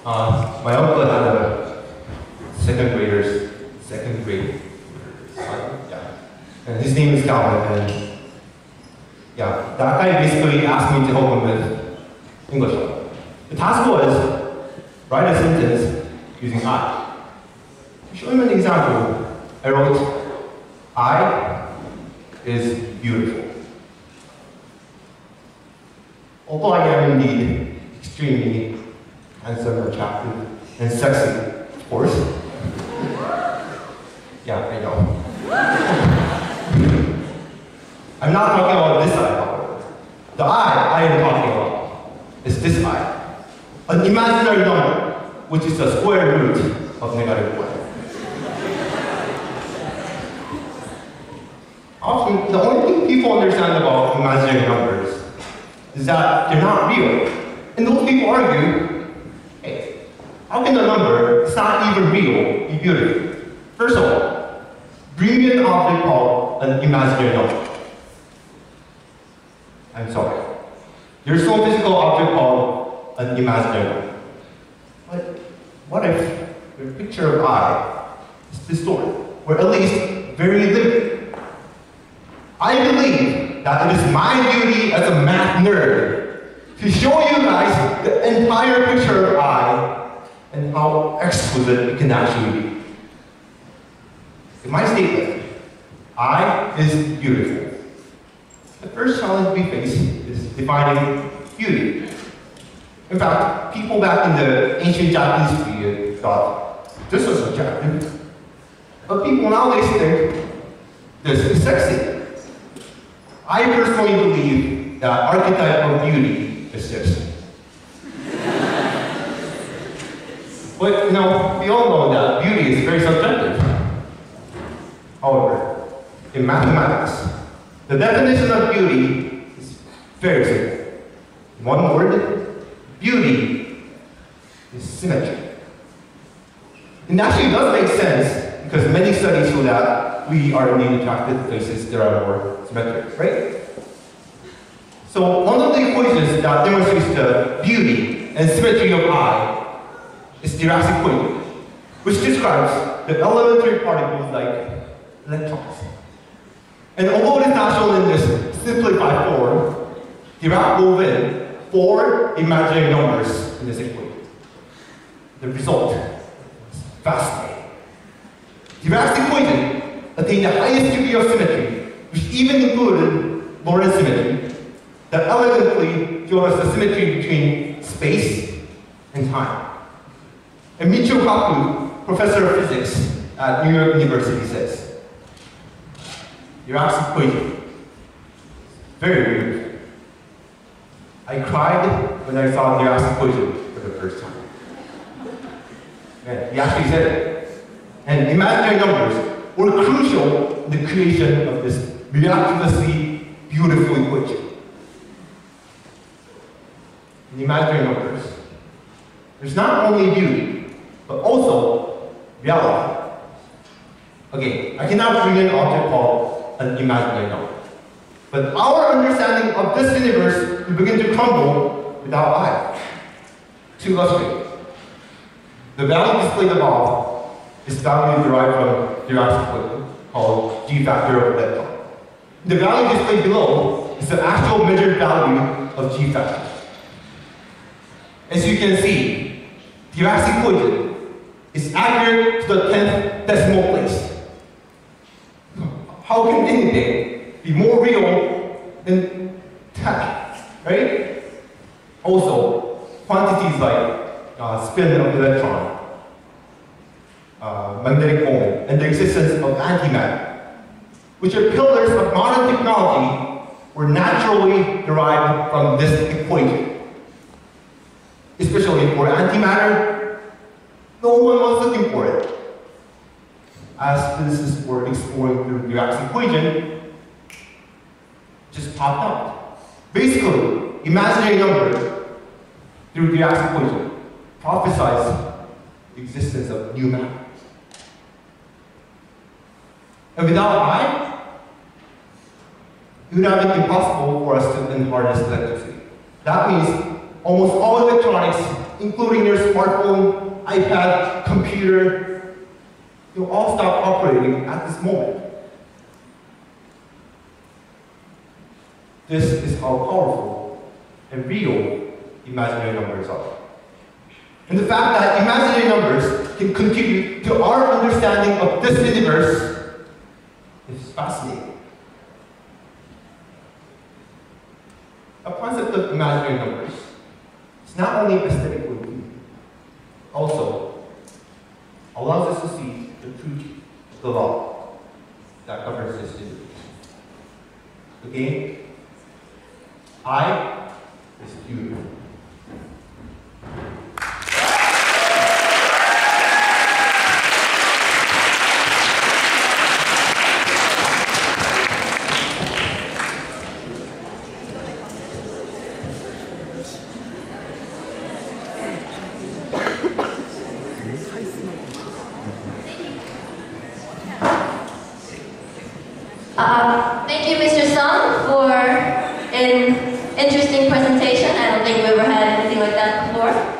My uncle had a second grade son, yeah. And his name is Calvin, and yeah, that guy basically asked me to help him with English. The task was, write a sentence using I. To show him an example, I wrote, I is beautiful. Although I am indeed extremely handsome, attractive, and sexy, of course. Yeah, I know. I'm not talking about this eye, however. The I am talking about is this I. An imaginary number, which is the square root of negative 1. Often, the only thing people understand about imaginary numbers is that they're not real. And those people argue, hey, how can a number that's not even real be beautiful? First of all, bring me an object called an imaginary number. I'm sorry. There's no physical object called an imaginary number. But what if your picture of I is distorted, or at least very limited? I believe that it is my duty as a math nerd to show you guys the entire picture of I and how exquisite it can actually be. In my statement, I is beautiful. The first challenge we face is defining beauty. In fact, people back in the ancient Japanese period thought, this is attractive. But people nowadays think, this is sexy. I personally believe that archetype of beauty is sexy. But, we all know that beauty is very subjective. However, in mathematics, the definition of beauty is very simple. One word, beauty is symmetry. It actually does make sense because many studies show that we are indeed attracted to places that are more symmetric, right? So one of the equations that demonstrates the beauty and symmetry of I is Dirac's equation, which describes the elementary particles like electrons. And although it is not shown in this simplified form, Dirac wove in 4 imaginary numbers in this equation. The result is fascinating. Dirac's equation attained the highest degree of symmetry, which even included Lorentz symmetry, that elegantly showed us the symmetry between space and time. And Michio Kaku, professor of physics at New York University, says, Dirac's equation, very weird. I cried when I saw Dirac's equation for the first time. Man, he actually said it. And imaginary numbers were crucial in the creation of this miraculously beautiful equation. In imaginary numbers, there's not only beauty, but also reality. Again, I cannot bring an object called an imaginary number. But our understanding of this universe will begin to crumble without I. To illustrate, the value displayed above is value derived from Dirac's equation called G factor of electron. The value displayed below is the actual measured value of G factor. As you can see, Dirac's equation is accurate to the 10th decimal place. How can anything be more real than tech, right? Also, quantities like spin of electron, magnetic moment, and the existence of antimatter, which are pillars of modern technology, were naturally derived from this equation. Especially for antimatter, no one was looking for it. As physicists were exploring through Dirac's equation, just popped up. Basically, imaginary numbers through Dirac's equation prophesies the existence of new matter. And without I, it would have been impossible for us to harness electricity. That means almost all electronics including your smartphone, iPad, computer, you'll all stop operating at this moment. This is how powerful and real imaginary numbers are. And the fact that imaginary numbers can contribute to our understanding of this universe is fascinating. A concept of imaginary numbers is not only aesthetically pleasing, also allows us to see the truth of the law that governs this universe. Again, I is beautiful. Thank you, Mr. Sung, for an interesting presentation. I don't think we've ever had anything like that before.